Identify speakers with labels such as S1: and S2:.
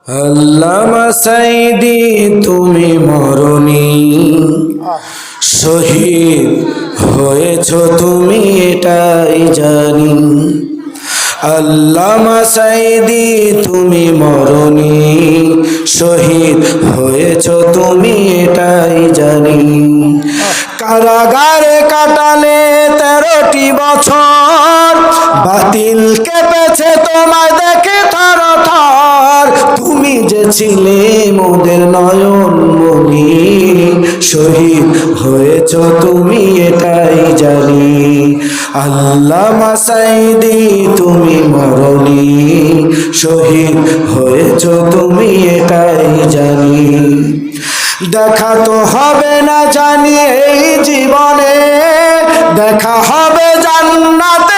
S1: আল্লামা সাঈদী তুমি মরনি, শহীদ হয়েছ তুমি এটাই জানি। আল্লামা সাঈদী তুমি মরনি, শহীদ হয়েছ তুমি এটাই জানি। কারাগারে কাটালে 13টি বছর, বাতিল কেঁপেছে তোমায় দেখে থর থর। তুমি যে ছিলে মোদের নয়ন মনি, শহীদ হয়েছ তুমি এটাই জানি। আল্লামা সাঈদী তুমি মরনি, শহীদ হয়েছ তুমি এটাই জানি। দেখা তো হবে না জানি এই জীবনে, দেখা হবে জান্নাতে